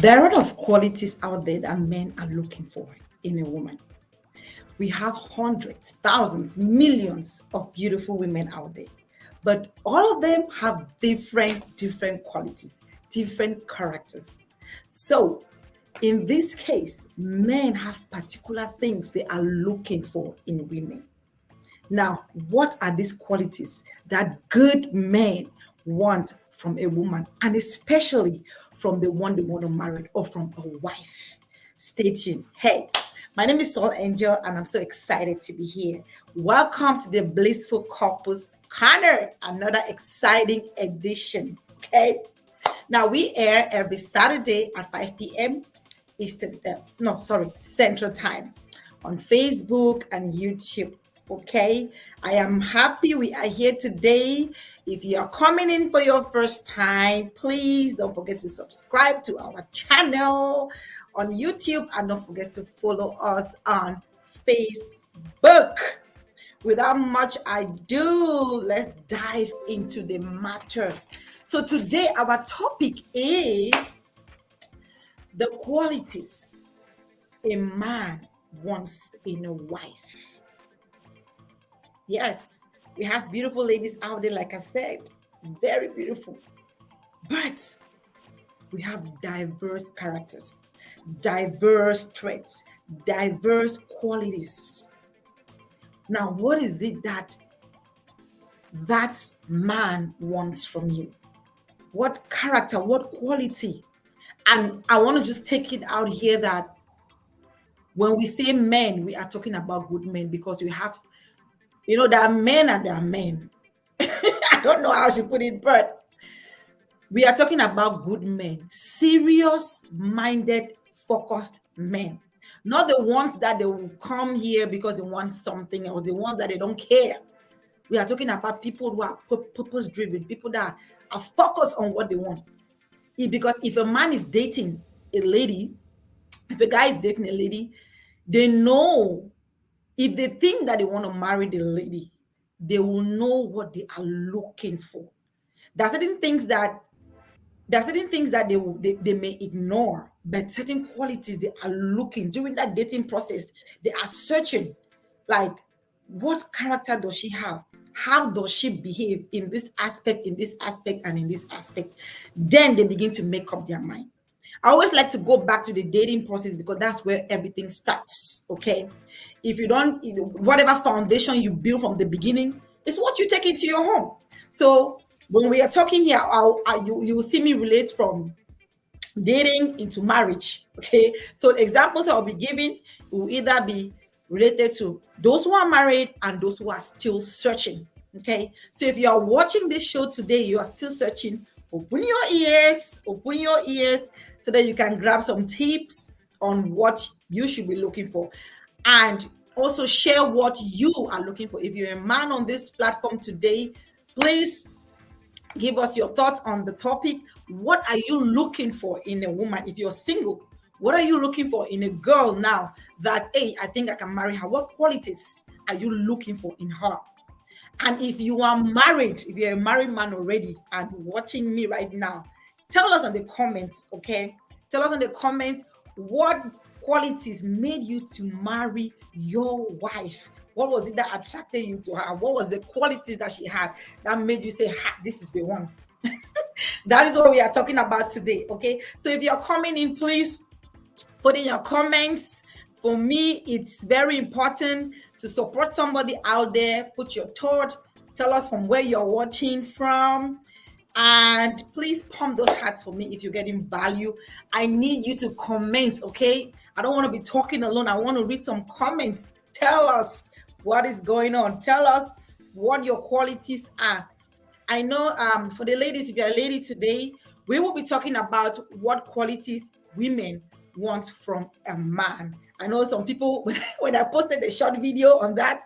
There are a lot of qualities out there that men are looking for in a woman. We have hundreds, thousands, millions of beautiful women out there. But all of them have different qualities, different characters. So in this case, men have particular things they are looking for in women. Now, what are these qualities that good men want from a woman, and especially from the one they want to marry or from a wife? Stay tuned. Hey, my name is Soul Angel, and I'm so excited to be here. Welcome to the Blissful Couples Corner, another exciting edition. Okay, now we air every Saturday at 5 p.m. Eastern, no, sorry, Central Time on Facebook and YouTube. Okay, I am happy we are here today. If you are coming in for your first time, please don't forget to subscribe to our channel on YouTube and don't forget to follow us on Facebook. Without much ado, let's dive into the matter. So, today, our topic is the qualities a man wants in a wife. Yes, we have beautiful ladies out there, like I said, very beautiful. But we have diverse characters, diverse traits, diverse qualities. Now, what is it that man wants from you? What character, what quality? And I want to just take it out here that when we say men, we are talking about good men because we have, there are men and there are men. I don't know how she put it, but we are talking about good men, serious minded, focused men. Not the ones that they will come here because they want something or the ones that they don't care. We are talking about people who are purpose driven, people that are focused on what they want. Because if a man is dating a lady, if a guy is dating a lady, they know if they think that they want to marry the lady, they will know what they are looking for. There are certain things that they may ignore, but certain qualities they are looking during that dating process. They are searching, like, what character does she have? How does she behave in this aspect, and in this aspect? Then they begin to make up their mind. I always like to go back to the dating process because that's where everything starts. Okay. If you don't, whatever foundation you build from the beginning is what you take into your home. So when we are talking here, you will see me relate from dating into marriage. Okay. So the examples I'll be giving will either be related to those who are married and those who are still searching. Okay. So if you are watching this show today, you are still searching, open your ears so that you can grab some tips on what you should be looking for. And also share what you are looking for. If you're a man on this platform today, please give us your thoughts on the topic. What are you looking for in a woman? If you're single, what are you looking for in a girl now that, hey, I think I can marry her? What qualities are you looking for in her? And if you are married, if you're a married man already and watching me right now, tell us in the comments, okay? Tell us in the comments what qualities made you to marry your wife. What was it that attracted you to her? What was the qualities that she had that made you say, ha, this is the one? That is what we are talking about today, okay? So if you're coming in, please put in your comments. For me, it's very important to support somebody out there. Put your thought. Tell us from where you're watching from. And please pump those hearts for me if you're getting value. I need you to comment, okay? I don't want to be talking alone. I want to read some comments. Tell us what is going on. Tell us what your qualities are. I know for the ladies, if you're a lady today, we will be talking about what qualities women want from a man. I know some people, when I posted a short video on that,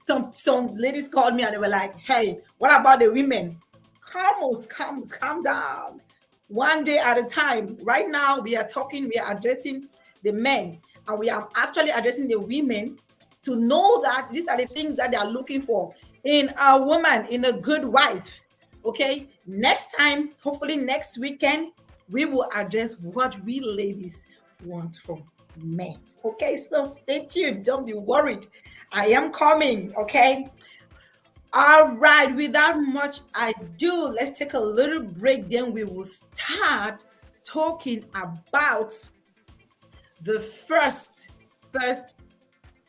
some ladies called me and they were like, hey, what about the women? Calm down. One day at a time. Right now, we are addressing the men, and we are actually addressing the women to know that these are the things that they are looking for in a woman, in a good wife. Okay, next time, hopefully next weekend, we will address what we ladies want from men. Okay, so stay tuned. Don't be worried. I am coming. Okay. All right. Without much ado, let's take a little break. Then we will start talking about the first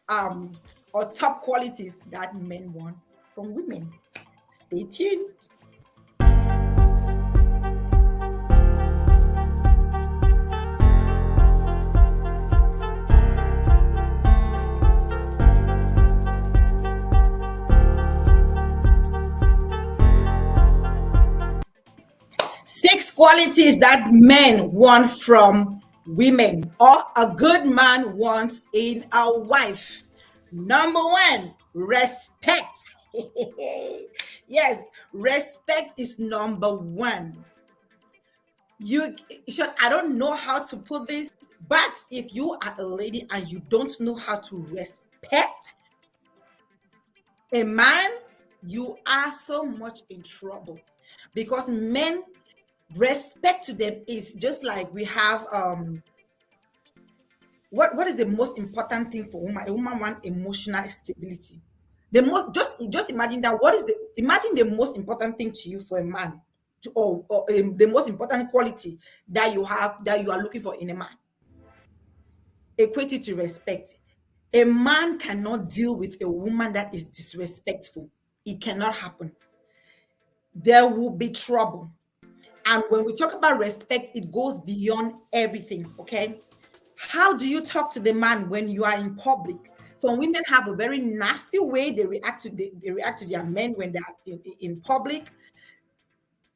um or top qualities that men want from women. Stay tuned. 6 qualities that men want from women or a good man wants in a wife. Number one, respect. Yes, respect is number one. You should, I don't know how to put this, but if you are a lady and you don't know how to respect a man, you are so much in trouble, because men, respect to them is just like we have what is the most important thing for woman? A woman wants emotional stability. The most, just imagine that. What is the, imagine the most important thing to you for a man, to, or the most important quality that you have, that you are looking for in a man. Equate it to respect. A man cannot deal with a woman that is disrespectful. It cannot happen. There will be trouble. And when we talk about respect, it goes beyond everything. Okay. How do you talk to the man when you are in public? Some women have a very nasty way they react to, they react to their men when they are in public.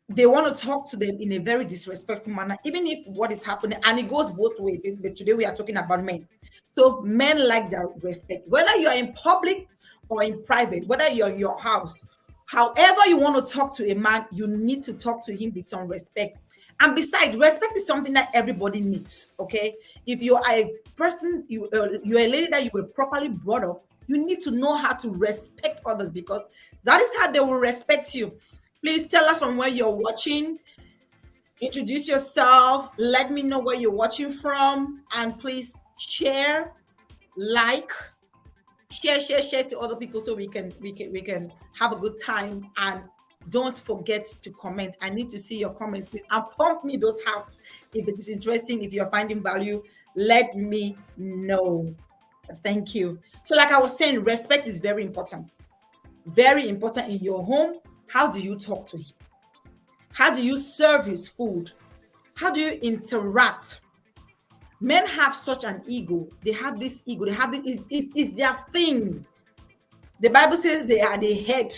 They want to talk to them in a very disrespectful manner, even if what is happening, and it goes both ways. But today we are talking about men. So men like their respect, whether you are in public or in private, whether you're in your house, however you want to talk to a man, you need to talk to him with some respect. And besides, respect is something that everybody needs. Okay, if you are a person, you're a lady that you were properly brought up, you need to know how to respect others, because that is how they will respect you. Please tell us from where you're watching. Introduce yourself. Let me know where you're watching from. And please share, like, share to other people, so we can have a good time. And don't forget to comment. I need to see your comments, please, and pump me those hearts if it is interesting. If you're finding value, let me know. Thank you. So like I was saying, respect is very important in your home. How do you talk to him? How do you serve his food? How do you interact? Men have such an ego. They have this ego. They have this, is their thing. The Bible says they are the head.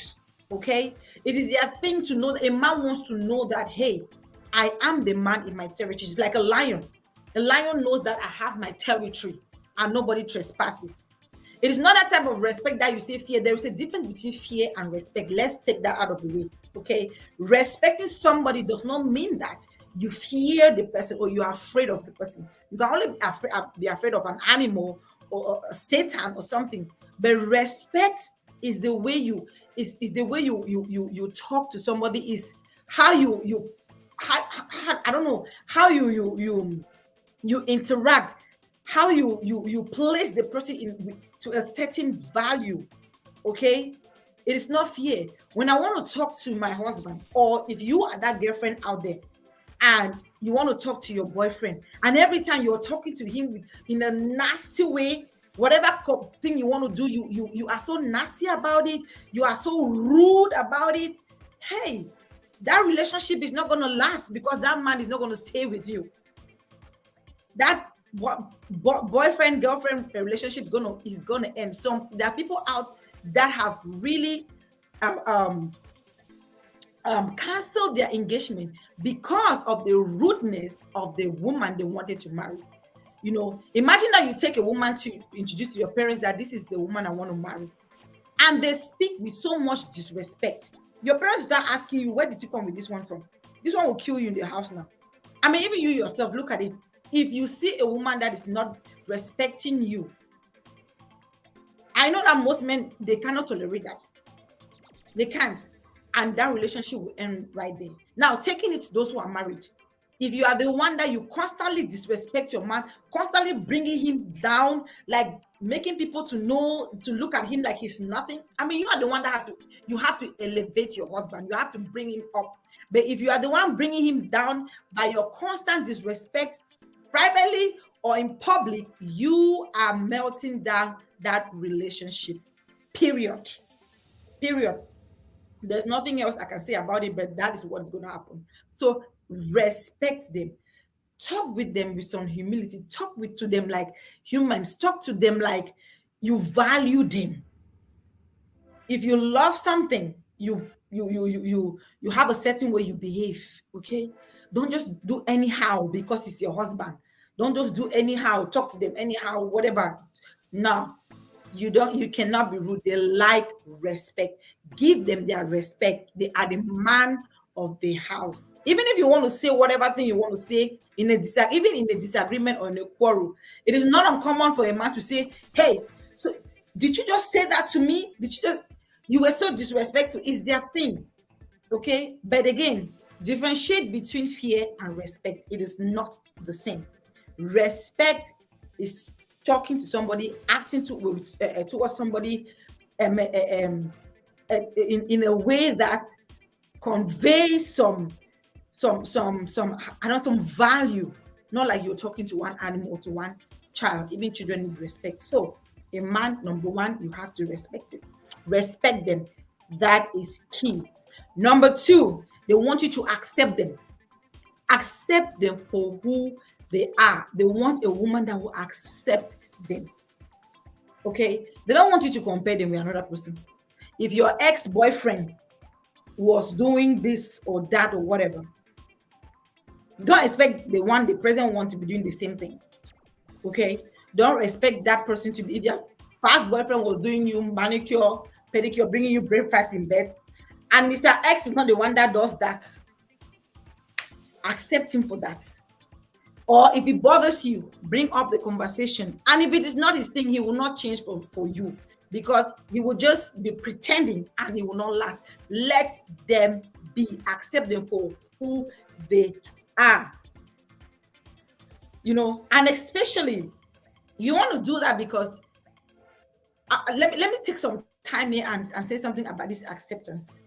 Okay. It is their thing to know. A man wants to know that, hey, I am the man in my territory. It's like a lion. A lion knows that I have my territory and nobody trespasses. It is not that type of respect that you say fear. There is a difference between fear and respect. Let's take that out of the way. Okay. Respecting somebody does not mean that you fear the person or you are afraid of the person. You can only be afraid of an animal or a Satan or something. But respect is the way is the way you talk to somebody, is how how, I don't know, how you interact, how you place the person in to a certain value. Okay, it is not fear. When I want to talk to my husband, or if you are that girlfriend out there and you want to talk to your boyfriend, and every time you're talking to him in a nasty way, whatever thing you want to do, you are so nasty about it, you are so rude about it, hey, that relationship is not going to last, because that man is not going to stay with you. That boyfriend girlfriend relationship is gonna end. Some, there are people out that have really canceled their engagement because of the rudeness of the woman they wanted to marry. You know, imagine that you take a woman to introduce to your parents that this is the woman I want to marry, and they speak with so much disrespect. Your parents start asking you, where did you come with this one from? This one will kill you in the house now. I mean, even you yourself, look at it. If you see a woman that is not respecting you, I know that most men, they cannot tolerate that. They can't. And that relationship will end right there. Now, taking it to those who are married. If you are the one that you constantly disrespect your man, constantly bringing him down, like making people to know, to look at him like he's nothing. I mean, you are the one that has to, you have to elevate your husband. You have to bring him up. But if you are the one bringing him down by your constant disrespect, privately or in public, you are melting down that relationship. Period. Period. There's nothing else I can say about it, but that is what's going to happen. So respect them. Talk with them with some humility. Talk with to them like humans. Talk to them like you value them. If you love something, you have a certain way you behave. Okay, don't just do anyhow because it's your husband. Don't just do anyhow, talk to them anyhow, whatever. No, you cannot be rude. They like respect. Give them their respect. They are the man of the house. Even if you want to say whatever thing you want to say in a even in a disagreement or in a quarrel, it is not uncommon for a man to say, hey, so did you just say that to me? Did you just, you were so disrespectful? Is their thing. Okay, but again, differentiate between fear and respect. It is not the same. Respect is talking to somebody, acting towards somebody um, uh, um, in a way that conveys some I know some value, not like you're talking to one animal or to one child. Even children need respect. So a man, number one, you have to respect it. Respect them. That is key. Number two, they want you to accept them. Accept them for who they are. They want a woman that will accept them. Okay? They don't want you to compare them with another person. If your ex-boyfriend was doing this or that or whatever, don't expect the present one to be doing the same thing. Okay? Don't expect that person to be, if your past boyfriend was doing you manicure, pedicure, bringing you breakfast in bed, and Mr. X is not the one that does that, accept him for that. Or if it bothers you, bring up the conversation. And if it is not his thing, he will not change for you, because he will just be pretending and he will not last. Let them be. Accept them for who they are. And especially you want to do that because let me take some time here and say something about this acceptance.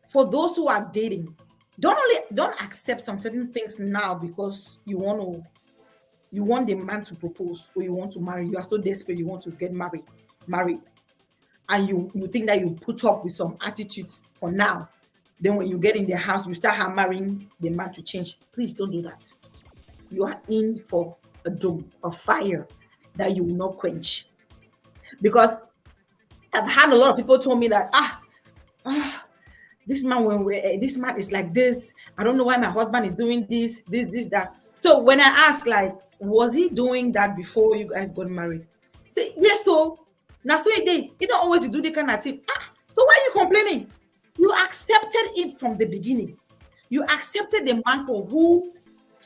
For those who are dating, don't accept some certain things now because you want the man to propose or you want to marry. You are so desperate, you want to get married, and you think that you put up with some attitudes for now. Then when you get in the house, you start hammering the man to change. Please don't do that. You are in for a fire that you will not quench. Because I've had a lot of people told me that this man is like this. I don't know why my husband is doing this, that. So when I ask, like, was he doing that before you guys got married? Say yes. So now, so he did. You don't always do the kind of thing. So why are you complaining? You accepted it from the beginning. You accepted the man for who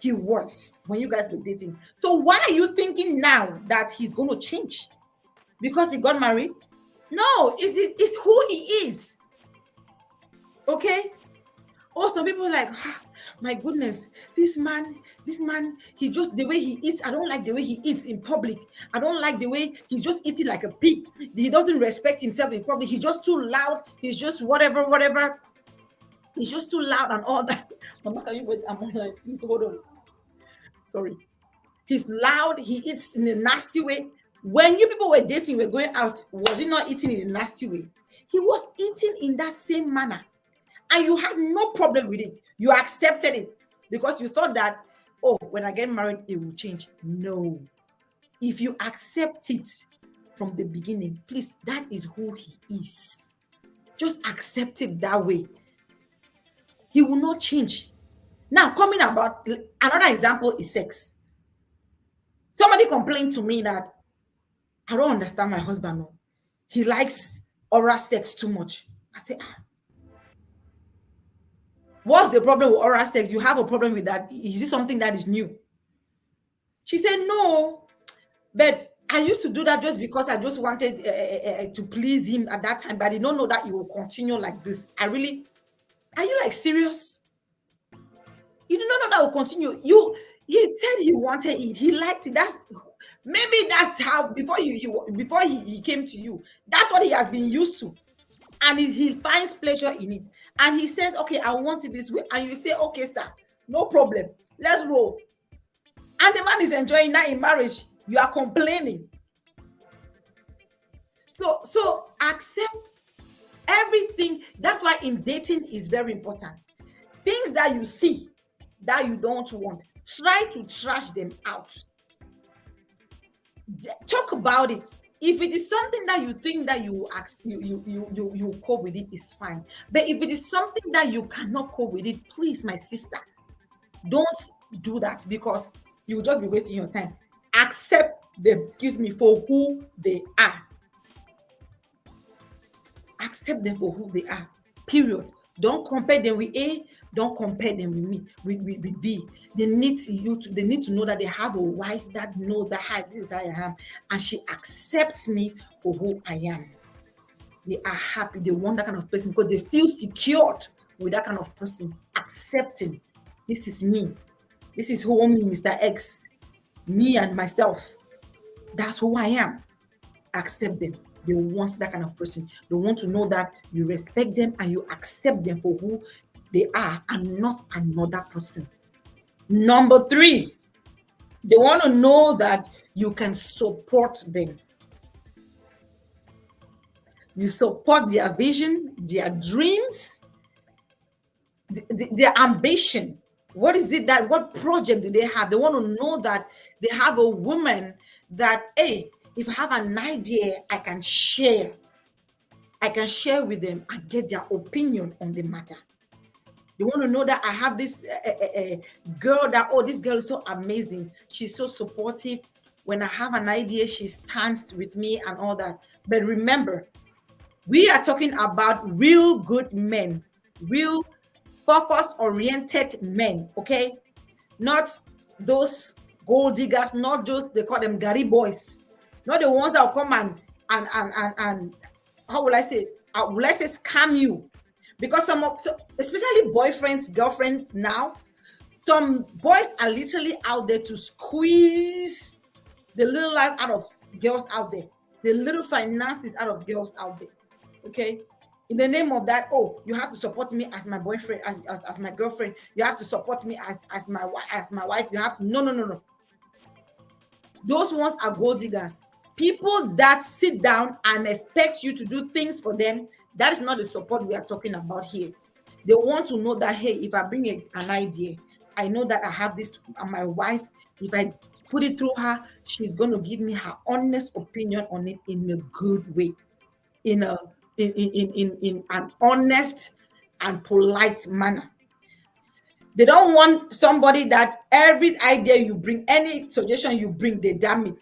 he was when you guys were dating. So why are you thinking now that he's going to change because he got married? No, it's who he is. Okay. Also, people are like, my goodness, this man, he just, the way he eats, I don't like the way he eats in public. I don't like the way he's just eating like a pig. He doesn't respect himself in public. He's just too loud. He's just whatever. He's just too loud and all that. Mama, can you wait? I'm like, please hold on. Sorry. He's loud. He eats in a nasty way. When you people were dating, were going out, was he not eating in a nasty way? He was eating in that same manner. And you had no problem with it. You accepted it because you thought that, when I get married, it will change. No. If you accept it from the beginning, please, that is who he is. Just accept it that way. He will not change. Now, coming about another example is sex. Somebody complained to me that I don't understand my husband. No. He likes oral sex too much. I said, what's the problem with oral sex? You have a problem with that? Is it something that is new? She said, no, but I used to do that just because I just wanted to please him at that time, but I did not know that he will continue like this. Are you like serious? You do not know that will continue. You He said he wanted it. He liked it. That's maybe that's how before he came to you. That's what he has been used to, and he finds pleasure in it. And he says, "Okay, I want it this way." And you say, "Okay, sir, no problem. Let's roll." And the man is enjoying that in marriage. You are complaining. So accept everything. That's why in dating is very important. Things that you see that you don't want, try to trash them out. Talk about it. If it is something that you think that you cope with it, is fine. But if it is something that you cannot cope with it, please, my sister, don't do that, because you will just be wasting your time. Accept them, excuse me, for who they are. Accept them for who they are. Period. Don't compare them with A. Don't compare them with me, with B. They need to know that they have a wife that knows that, hi, this is how I am, and she accepts me for who I am. They are happy. They want that kind of person because they feel secured with that kind of person. Accepting, this is me. This is who me, Mr. X. Me and myself. That's who I am. Accept them. They want that kind of person. They want to know that you respect them and you accept them for who they are and not another person. Number 3, they want to know that you can support them. You support their vision, their dreams, their ambition. What is it that, what project do they have? They want to know that they have a woman that, hey, if I have an idea, I can share. I can share with them and get their opinion on the matter. They want to know that I have this girl that, oh, this girl is so amazing. She's so supportive. When I have an idea, she stands with me and all that. But remember, we are talking about real good men, real focus-oriented men, okay? Not those gold diggers, not those, they call them Gary boys, not the ones that will come and how will I say? Will I say scam you? Because especially boyfriends, girlfriends now, some boys are literally out there to squeeze the little life out of girls out there, the little finances out of girls out there. Okay, in the name of that, oh, you have to support me as my boyfriend, as my girlfriend. You have to support me as my wife. You have no. Those ones are gold diggers. People that sit down and expect you to do things for them, that is not the support we are talking about here. They want to know that, hey, if I bring an idea, I know that I have this, my wife, if I put it through her, she's going to give me her honest opinion on it in a good way, in an honest and polite manner. They don't want somebody that every idea you bring, any suggestion you bring, they damn it.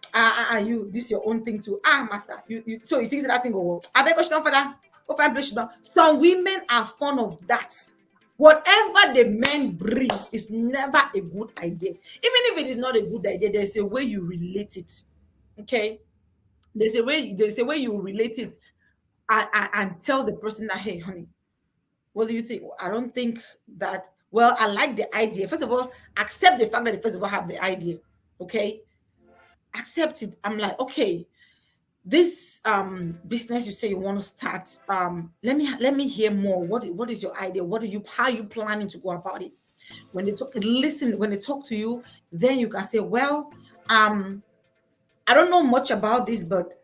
You, this is your own thing too. Master, so you think that thing go? I beg question for that. Some women are fond of that. Whatever the men bring is never a good idea. Even if it is not a good idea, there's a way you relate it. Okay, there's a way you relate it, and tell the person that, hey, honey, what do you think? I don't think that. Well, I like the idea. First of all, accept the fact that you first of all have the idea. Okay, accept it. I'm like, okay, this business you say you want to start. Let me hear more. What is your idea? How are you planning to go about it? When they talk, listen. When they talk to you, then you can say, well, I don't know much about this, but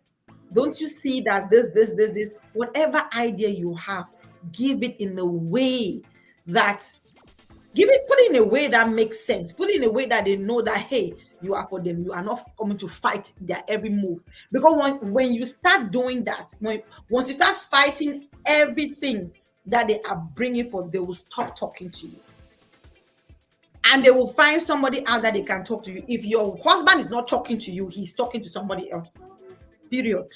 don't you see that this, whatever idea you have, give it in a way that put it in a way that makes sense. Put it in a way that they know that, hey, you are for them. You are not coming to fight their every move. Because when you start doing that, once you start fighting everything that they are bringing forth, they will stop talking to you. And they will find somebody out that they can talk to you. If your husband is not talking to you, he's talking to somebody else. Period.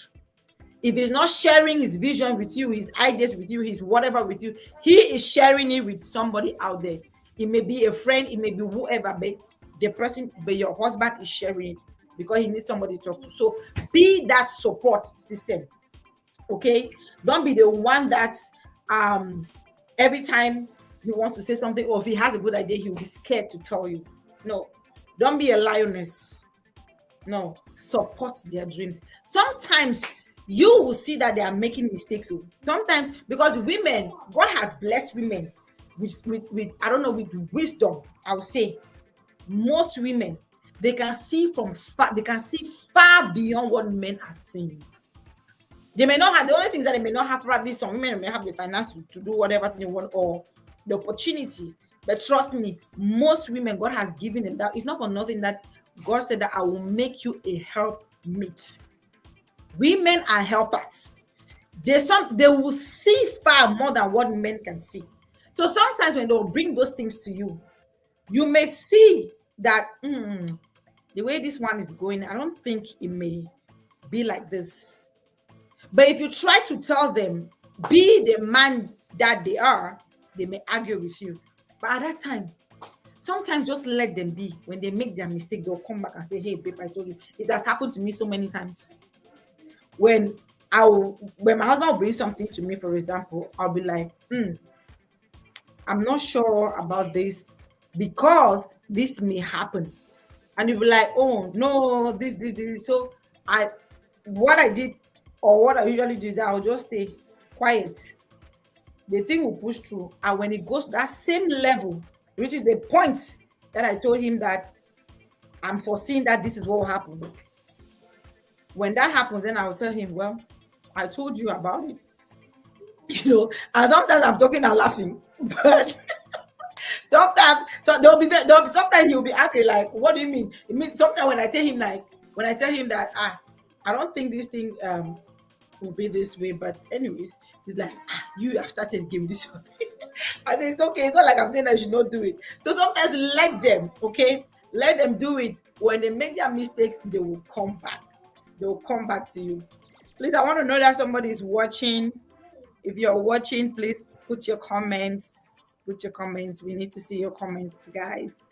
If he's not sharing his vision with you, his ideas with you, his whatever with you, he is sharing it with somebody out there. It may be a friend, it may be whoever, but your husband is sharing it because he needs somebody to talk to. So be that support system. Okay, don't be the one that every time he wants to say something, or if he has a good idea, he'll be scared to tell you. No, don't be a lioness. No, support their dreams. Sometimes you will see that they are making mistakes. Oh. Sometimes because women, God has blessed women with I don't know, with wisdom. I would say most women, they can see from far, they can see far beyond what men are seeing. They may not have, the only things that they may not have, probably some women may have the finance to do whatever thing they want, or the opportunity. But trust me, most women, God has given them that. It's not for nothing that God said that I will make you a helpmate. Women are helpers. They will see far more than what men can see. So sometimes when they'll bring those things to you, you may see that the way this one is going, I don't think it may be like this. But if you try to tell them, be the man that they are, they may argue with you. But at that time, sometimes just let them be. When they make their mistake, they'll come back and say, hey, babe, I told you. It has happened to me so many times. When when my husband will bring something to me, for example, I'll be like, I'm not sure about this because this may happen. And you'll be like, oh no, this. So what I did, or what I usually do, is that I'll just stay quiet. The thing will push through. And when it goes to that same level, which is the point that I told him that I'm foreseeing that this is what will happen. When that happens, then I will tell him, well, I told you about it. And sometimes I'm talking and laughing, but sometimes, so there'll be sometimes he'll be angry, like, what do you mean? It means sometimes when I tell him, that I don't think this thing will be this way, but anyways, he's like, you have started game this way. I say, it's okay, it's not like I'm saying I should not do it. So sometimes let them, okay, let them do it. When they make their mistakes, they will come back. They will come back to you. Please, I want to know that somebody is watching. If you're watching, please put your comments. Put your comments. We need to see your comments, guys.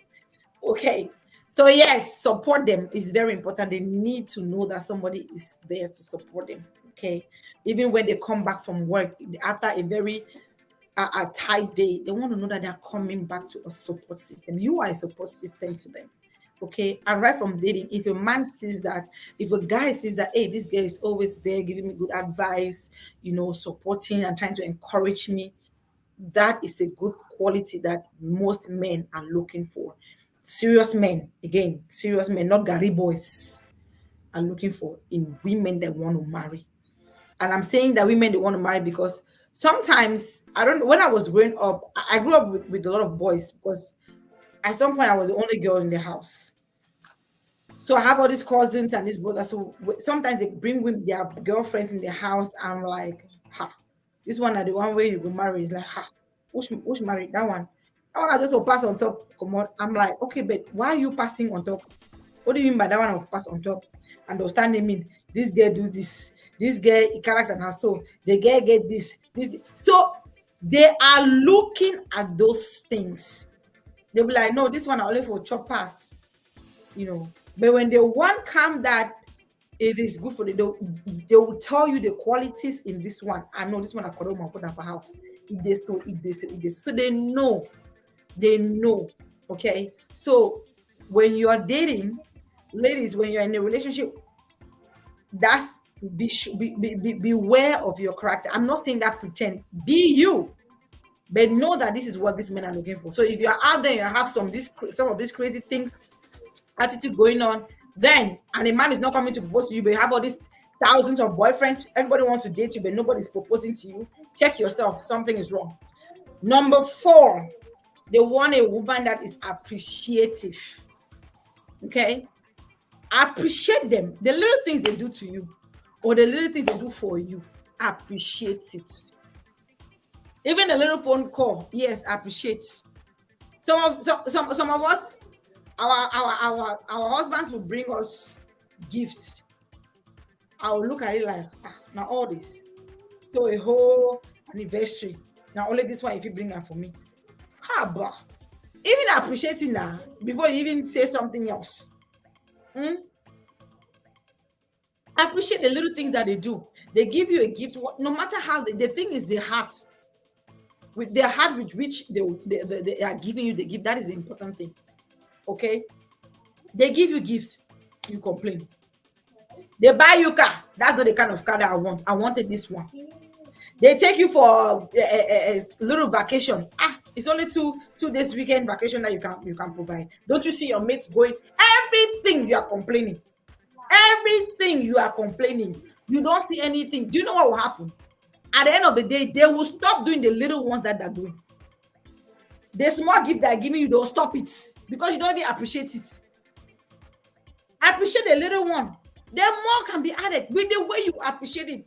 Okay. So yes, support them is very important. They need to know that somebody is there to support them. Okay. Even when they come back from work after a very a tight day, they want to know that they're coming back to a support system. You are a support system to them. Okay. And right from dating, if a man sees that, if a guy sees that, hey, this girl is always there giving me good advice, supporting and trying to encourage me, that is a good quality that most men are looking for. Serious men, again, serious men, not Gary boys, are looking for in women that want to marry. And I'm saying that women they want to marry because sometimes I don't know. When I was growing up, I grew up with a lot of boys because at some point I was the only girl in the house. So I have all these cousins and these brothers. So sometimes they bring their girlfriends in the house. I'm like, ha, this one are the one where you go marry. It's like, ha, who's married? That one. That one I just will pass on top. Come on. I'm like, okay, but why are you passing on top? What do you mean by that one will pass on top? And they'll stand in, this girl do this girl character now. So the girl get this. So they are looking at those things. They'll be like, no, this one are only for chop pass. But when they want come that it is good for they will tell you the qualities in this one. I know this one I could put up a house. If they so, if they so, if they so, they know. Okay. So when you are dating, ladies, when you're in a relationship, that's beware of your character. I'm not saying that pretend. Be you. But know that this is what these men are looking for. So if you're out there, you have some of these crazy things, attitude going on, then and a man is not coming to propose to you, but you have all these thousands of boyfriends, everybody wants to date you, but nobody's proposing to you. Check yourself, something is wrong. Number 4, they want a woman that is appreciative. Okay, appreciate them. The little things they do to you, or the little things they do for you, appreciate it. Even a little phone call, yes, appreciate. Some of us, our husbands will bring us gifts. I'll look at it like, now all this. So a whole anniversary. Now only this one if you bring that for me. Blah. Even appreciating that before you even say something else. Appreciate the little things that they do. They give you a gift, no matter how the thing is the heart. with their heart with which they are giving you the gift. That is the important thing. Okay, they give you gifts, you complain. They buy you car. That's not the kind of car that I want. I wanted this one. They take you for a little vacation. It's only two days weekend vacation that you can provide. Don't you see your mates going? Everything you are complaining. Everything you are complaining. You don't see anything. Do you know what will happen? At the end of the day, they will stop doing the little ones that they're doing. The small gift they're giving you, they'll stop it because you don't even appreciate it. Appreciate the little one. Then more can be added with the way you appreciate it.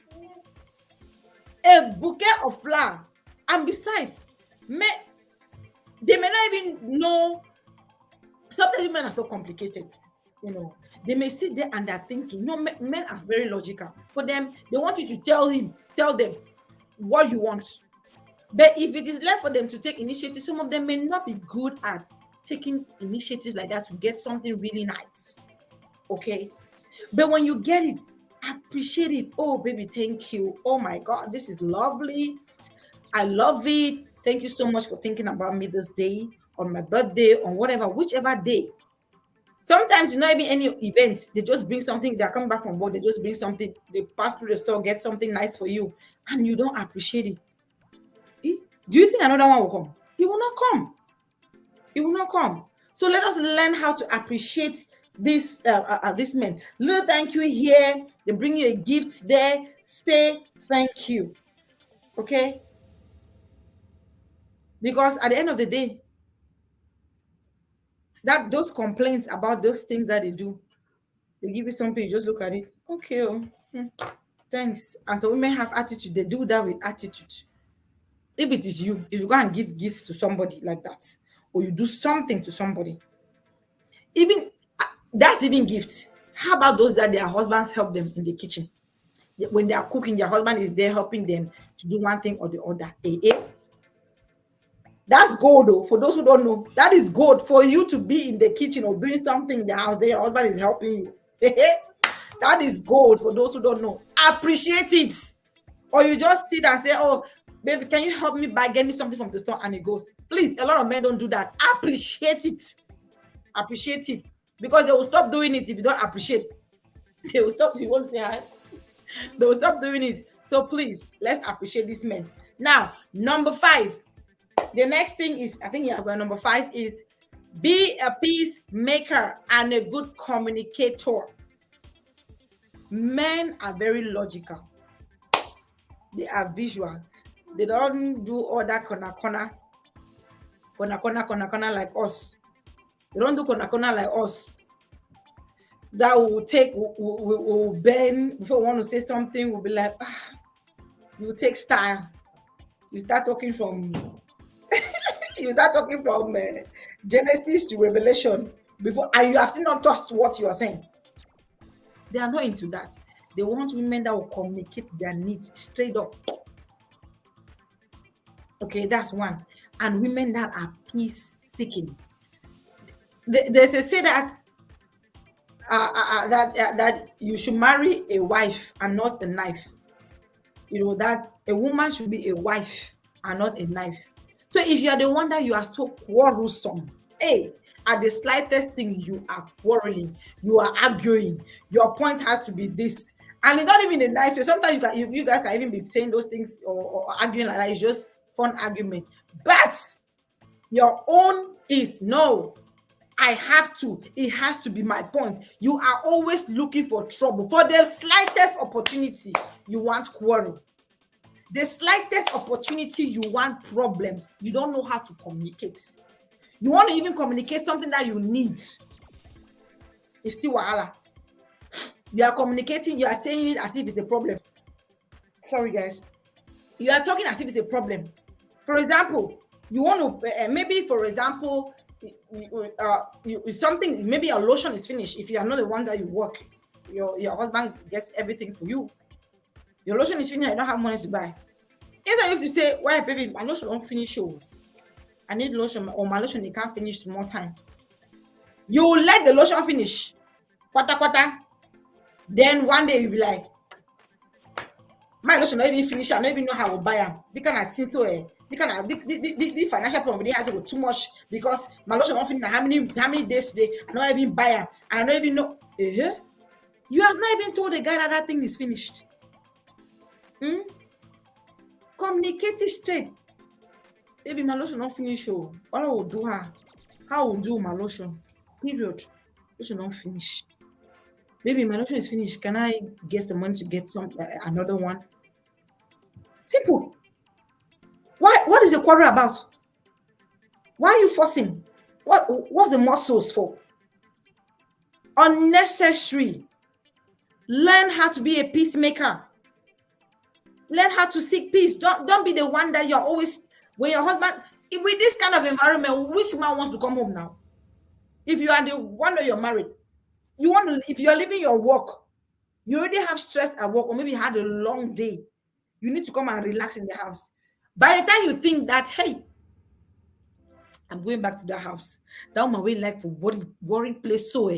A bouquet of flower, and besides, they may not even know. Sometimes women are so complicated, you know. They may sit there and they're thinking. No, men are very logical. For them, they want you to tell them what you want. But if it is left for them to take initiative, some of them may not be good at taking initiatives like that to get something really nice. Okay, but when you get it, appreciate it. Oh, baby, thank you. Oh my God, this is lovely. I love it. Thank you so much for thinking about me this day, on my birthday, on whatever, whichever day. Sometimes it's not even any events. They just bring something. They're coming back from work. They just bring something. They pass through the store, get something nice for you, and you don't appreciate it. Do you think another one will come? It will not come. It will not come. So let us learn how to appreciate this men. Little thank you here. They bring you a gift there. Say thank you. Okay? Because at the end of the day, that those complaints about those things that they do, they give you something, you just look at it. Okay, thanks. And so women have attitude. They do that with attitude. If it is you, if you go and give gifts to somebody like that, or you do something to somebody, even that's even gifts. How about those that their husbands help them in the kitchen? When they are cooking, their husband is there helping them to do one thing or the other. That's gold, though. For those who don't know, that is gold. For you to be in the kitchen or doing something in the house, their husband is helping you. That is gold. For those who don't know, appreciate it. Or you just sit and say, "Oh, baby, can you help me by getting something from the store?" And it goes. Please, a lot of men don't do that. Appreciate it. Appreciate it. Because they will stop doing it if you don't appreciate. They will stop. You want to say hi? They will stop doing it. So please, let's appreciate these men. Now, number 5. The next thing is, I think number 5 is be a peacemaker and a good communicator. Men are very logical. They are visual. They don't do all that corner like us. They don't do corner like us. That will bend. If we want to say something, we'll be like, you take style. You start talking from Genesis to Revelation before, and you have still not touched what you are saying. They are not into that. They want women that will communicate their needs straight up. Okay, that's one. And women that are peace seeking. There's a say that that you should marry a wife and not a knife. You know, that a woman should be a wife and not a knife. So if you are the one that you are so quarrelsome, at the slightest thing you are quarreling, you are arguing, your point has to be this. And it's not even a nice way. Sometimes you guys can even be saying those things or arguing like that. It's just fun argument. But your own is no. I have to. It has to be my point. You are always looking for trouble. For the slightest opportunity, you want quarrel. The slightest opportunity, you want problems. You don't know how to communicate. You want to even communicate something that you need. It's still wahala. You are communicating, you are saying it as if it's a problem. Sorry, guys. You are talking as if it's a problem. For example, you want to, maybe, for example, something, maybe your lotion is finished. If you are not the one that you work, your husband gets everything for you. Your lotion is finished, I don't have money to buy. Yes, I used to say, why, baby, my lotion won't finish. I need lotion, or my lotion, it can't finish more time. You will let the lotion finish. Kwata. Then one day you'll be like, my lotion not even finish, I don't even know how to buy them. They cannot think so. The kind of the financial problem they has to go too much because my lotion don't finish. How many days today? I don't even buy it, and I don't even know. You have not even told the guy that that thing is finished. Hmm? Communicate it straight. Baby, my lotion not finish. Oh, all I will do her. How I will do my lotion? Period. Lotion not finish. Baby, my lotion is finished. Can I get some money to get some another one? Simple. Why? What is the quarrel about? Why are you forcing? What's the muscles for? Unnecessary. Learn how to be a peacemaker. Learn how to seek peace. Don't be the one that you're always when your husband with this kind of environment. Which man wants to come home now? If you are the one that you're married, you want to. If you are leaving your work, you already have stress at work, or maybe you had a long day. You need to come and relax in the house. By the time you think that, hey, I'm going back to the house. That on my way like for boring place. So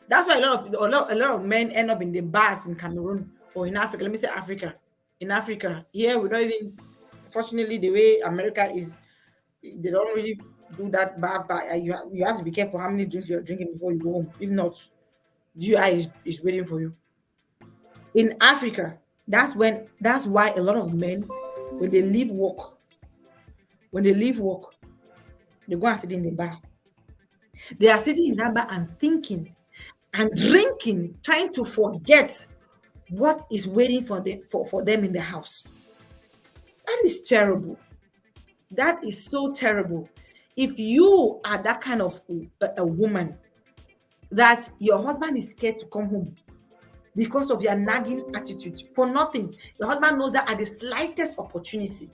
that's why a lot of men end up in the bars in Cameroon or in Africa. Let me say Africa. In Africa, here we don't even. Fortunately, the way America is, they don't really do that bad. You have to be careful how many drinks you're drinking before you go home. If not, GI is waiting for you. In Africa, that's why a lot of men, when they leave work, they go and sit in the bar. They are sitting in that bar and thinking and drinking, trying to forget what is waiting for them in the house. That is terrible. That is so terrible. If you are that kind of a woman that your husband is scared to come home because of your nagging attitude for nothing, your husband knows that at the slightest opportunity,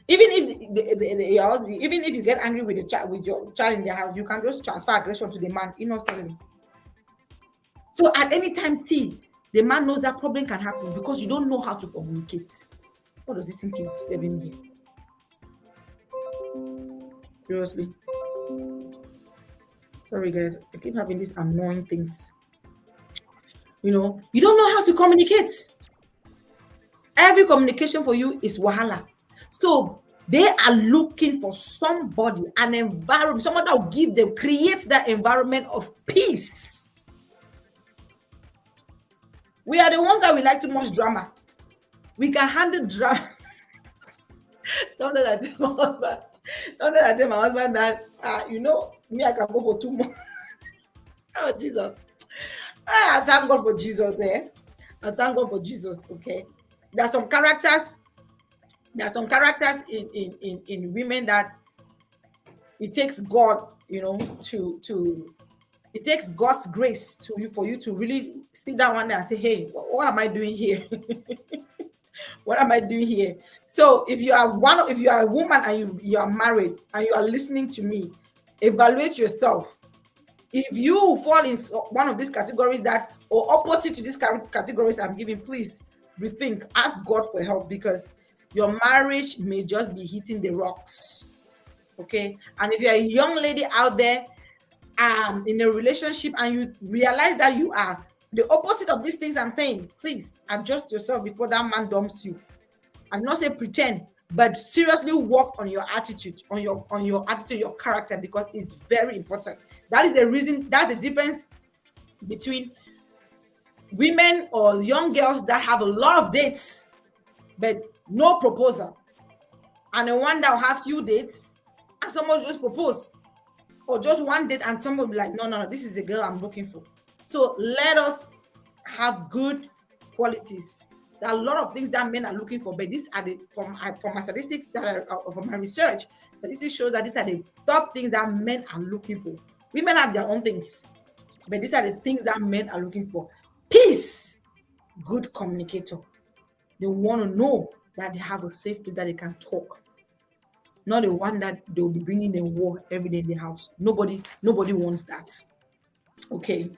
even if your husband, even if you get angry with your child in the house, you can just transfer aggression to the man innocently. So at any time, the man knows that problem can happen because you don't know how to communicate. What does this thing keep disturbing me? Seriously. Sorry, guys. I keep having these annoying things. You don't know how to communicate. Every communication for you is wahala. So they are looking for somebody, an environment, someone that will create that environment of peace. We are the ones that we like too much drama. We can handle drama. Don't know that I tell my husband that me, I can go for 2 months. Oh, Jesus. I thank God for Jesus there. I thank God for Jesus. Okay. There are some characters in women that it takes God, it takes God's grace for you to really sit down one day and say, hey, what am I doing here? What am I doing here? So if you are a woman and you are married and you are listening to me, evaluate yourself. If you fall in one of these categories or opposite to these categories I'm giving, please rethink, ask God for help, because your marriage may just be hitting the rocks. Okay. And if you're a young lady out there in a relationship and you realize that you are the opposite of these things I'm saying, please adjust yourself before that man dumps you. I'm not saying pretend, but seriously work on your attitude, on your attitude, your character, because it's very important. That is the reason. That's the difference between women or young girls that have a lot of dates but no proposal, and the one that will have few dates and someone just propose, or just one date and someone will be like, no, this is the girl I'm looking for. So let us have good qualities. There are a lot of things that men are looking for, but these are from my statistics that are from my research. Statistics shows that these are the top things that men are looking for. Women have their own things, but these are the things that men are looking for. Peace, good communicator. They want to know that they have a safe place that they can talk. Not the one that they'll be bringing a war every day in the house. Nobody wants that. Okay.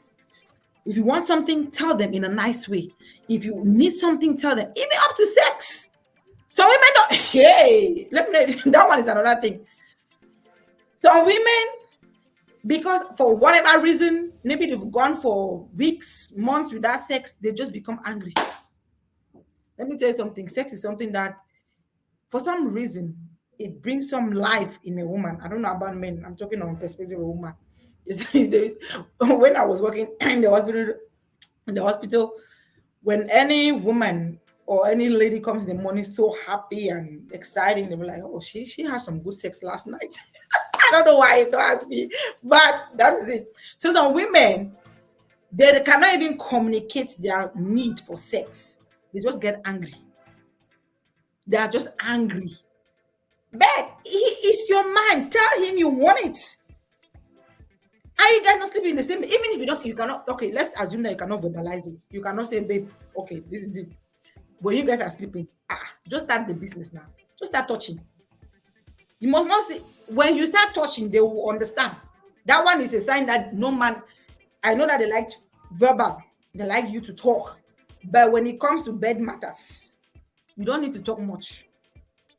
If you want something, tell them in a nice way. If you need something, tell them, even up to sex. So women don't, hey, let me know, that one is another thing. So women, because for whatever reason, maybe they've gone for weeks, months without sex, they just become angry. Let me tell you something. Sex is something that For some reason, it brings some life in a woman. I don't know about men. I'm talking on perspective of a woman. You see, when I was working in the hospital, when any woman or any lady comes in the morning so happy and exciting, they were like, "Oh, she had some good sex last night." I don't know why it asked me, but that is it. So some women, they cannot even communicate their need for sex. They just get angry. They are just angry. But he is your man. Tell him you want it. Are you guys not sleeping in the same? Even if you don't, you cannot. Okay, let's assume that you cannot verbalize it. You cannot say, "Babe, okay, this is it." But you guys are sleeping. Just start the business now. Just start touching. You must not see when you start touching, they will understand. That one is a sign that no man. I know that they like verbal. They like you to talk, but when it comes to bed matters, you don't need to talk much.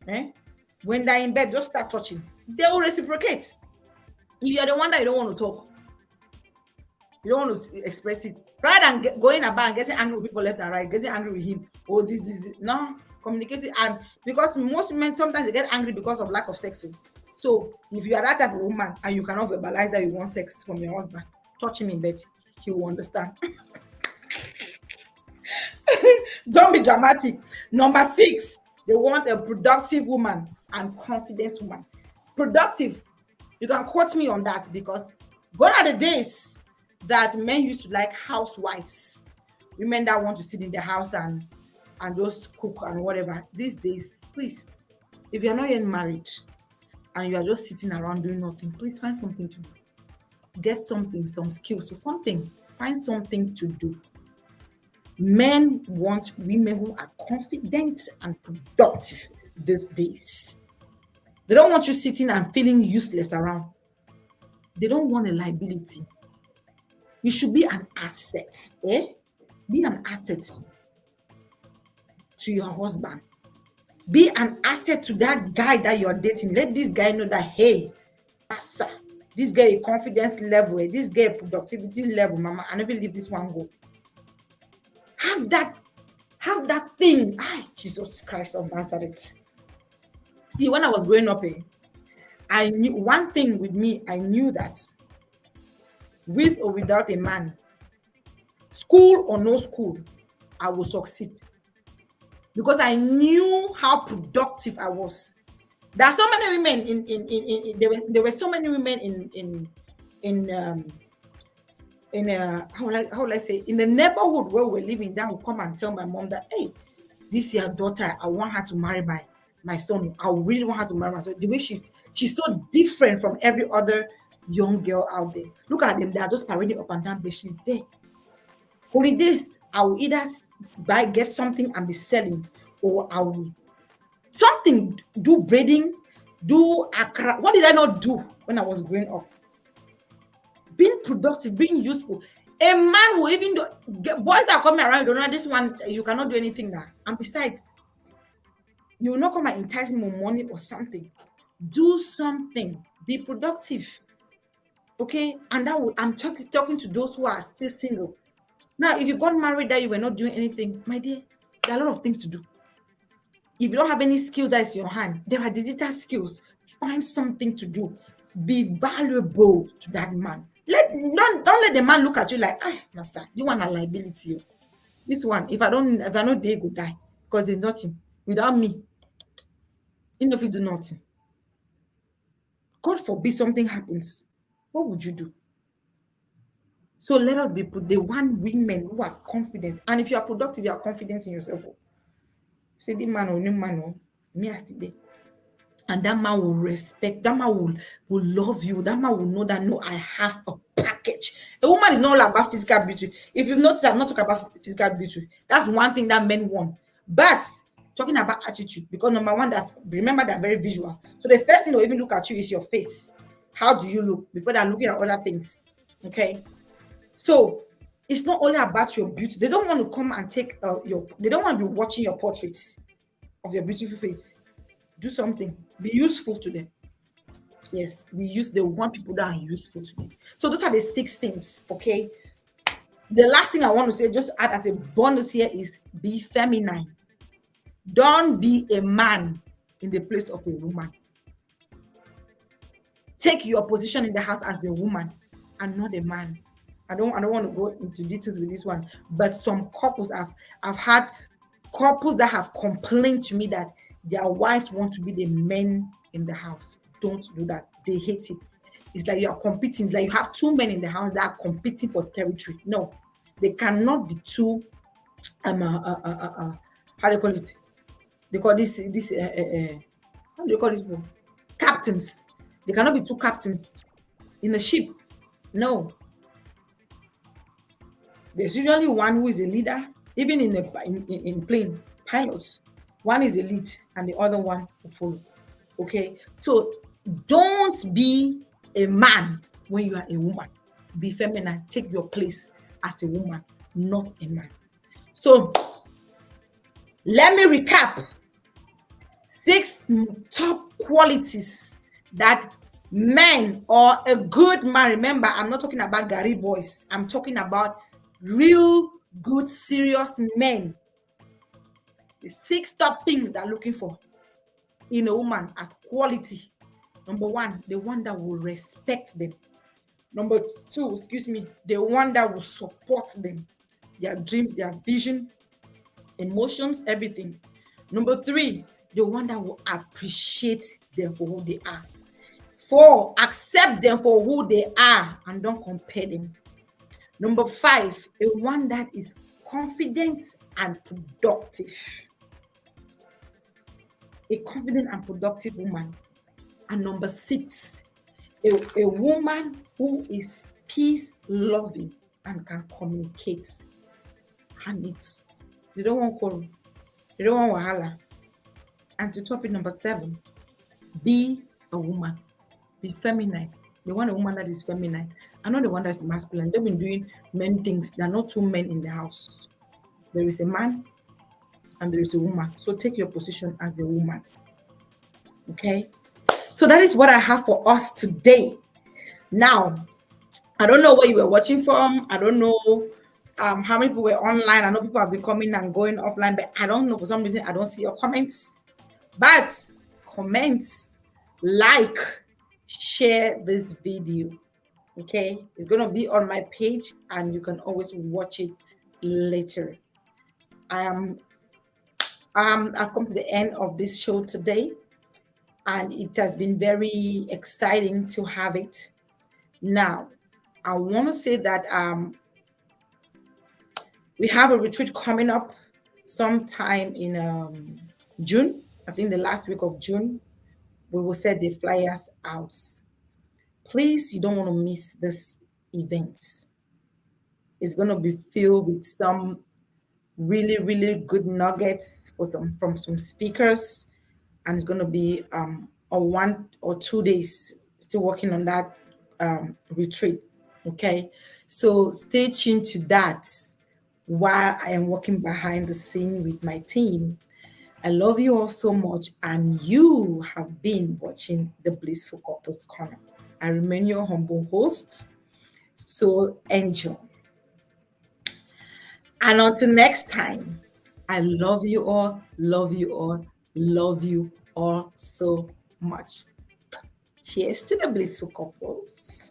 Eh? When they're in bed, just start touching. They will reciprocate. If you're the one that you don't want to talk, you don't want to express it. Rather than going about and getting angry with people left and right, getting angry with him, oh, this. No, communicate it. And because most men sometimes they get angry because of lack of sex. So if you are that type of woman and you cannot verbalize that you want sex from your husband, touch him in bed. He will understand. Don't be dramatic. Number 6, they want a productive woman and confident woman. Productive. You can quote me on that because gone are the days that men used to like housewives, women that want to sit in the house and just cook and whatever. These days, please, if you're not yet married and you are just sitting around doing nothing, please find something to do. Get something, some skills or something. Find something to do. Men want women who are confident and productive these days. They don't want you sitting and feeling useless around. They don't want a liability. You should be an asset. Be an asset to your husband. Be an asset to that guy that you're dating. Let this guy know that, hey, Asa, this guy a confidence level, this guy a productivity level, mama. I never leave this one go. Have that thing. Jesus Christ of Nazareth. See, when I was growing up, I knew one thing with me. I knew that with or without a man, school or no school, I will succeed because I knew how productive I was. There are so many women there were so many women how will I say, in the neighborhood where we're living, that will come and tell my mom that, hey, this your daughter, I want her to marry my son. I really want her to marry my son. The way she's so different from every other young girl out there. Look at them, they are just parading up and down, but she's there. Holidays, I will either get something and be selling, or I will do braiding, do akara. What did I not do when I was growing up? Being productive, being useful. A man will even boys that come around, you don't know this one, you cannot do anything now. And besides, you will not come and entice more money or something. Do something. Be productive. Okay? And I'm talking to those who are still single. Now, if you got married that you were not doing anything, my dear, there are a lot of things to do. If you don't have any skill that is in your hand, there are digital skills. Find something to do. Be valuable to that man. Don't let the man look at you like, master, you want a liability. This one, if I know they go die because there's nothing. Without me, even if you do nothing. God forbid something happens. What would you do? So let us be the one women who are confident. And if you are productive, you are confident in yourself. Say the man or new man, me as today. And that man will respect, that man will love you, that man will know that, no, I have a package. A woman is not all about physical beauty. If you've noticed, I'm not talking about physical beauty. That's one thing that men want. But talking about attitude, because number one, that remember, they're very visual. So the first thing they'll even look at you is your face. How do you look before they're looking at other things? Okay. So it's not only about your beauty. They don't want to come and take they don't want to be watching your portraits of your beautiful face. Do something. Be useful to them. Yes, they want people that are useful to them. So those are the 6 things. Okay. The last thing I want to say, just add as a bonus here, is be feminine. Don't be a man in the place of a woman. Take your position in the house as the woman and not a man. I don't want to go into details with this one, but some couples I've had couples that have complained to me that their wives want to be the men in the house. Don't do that. They hate it. It's like you are competing. It's like you have two men in the house that are competing for territory. No, they cannot be two how do you call it? They call how do you call this people? Captains. They cannot be two captains in a ship. No, there's usually one who is a leader, even in plane pilots. One is a lead and the other one will follow. Okay, so don't be a man when you are a woman. Be feminine. Take your place as a woman, not a man. So let me recap six top qualities that men or a good man. Remember, I'm not talking about Gary boys. I'm talking about real good serious men. The six top things they're looking for in a woman as quality. Number one, the one that will respect them. Number two, excuse me, the one that will support them, their dreams, their vision, emotions, everything. Number three, the one that will appreciate them for who they are. Four, accept them for who they are and don't compare them. Number five, a one that is confident and productive. A confident and productive woman. And number six, a woman who is peace loving and can communicate her needs. They don't want quarrel. They don't want wahala. And to topic number seven, be a woman. Be feminine. They want a woman that is feminine. I know the one that's masculine. They've been doing many things. There are not two men in the house. There is a man and there is a woman. So take your position as the woman. Okay? So that is what I have for us today. Now, I don't know where you were watching from. I don't know how many people were online. I know people have been coming and going offline, but I don't know. For some reason, I don't see your comments. But comments, like, share this video. Okay, it's gonna be on my page, and you can always watch it later. I've come to the end of this show today, and it has been very exciting to have it. Now, I want to say that we have a retreat coming up sometime in June. I think the last week of June, we will set the flyers out. Please, you don't want to miss this event. It's going to be filled with some really, really good nuggets from some speakers, and it's going to be a 1 or 2 days. Still working on that retreat. Okay, so stay tuned to that while I am working behind the scene with my team. I love you all so much, and you have been watching the Blissful Couples Corner. I remain your humble host, Soul Angel. And until next time, I love you all, love you all, love you all so much. Cheers to the Blissful Couples.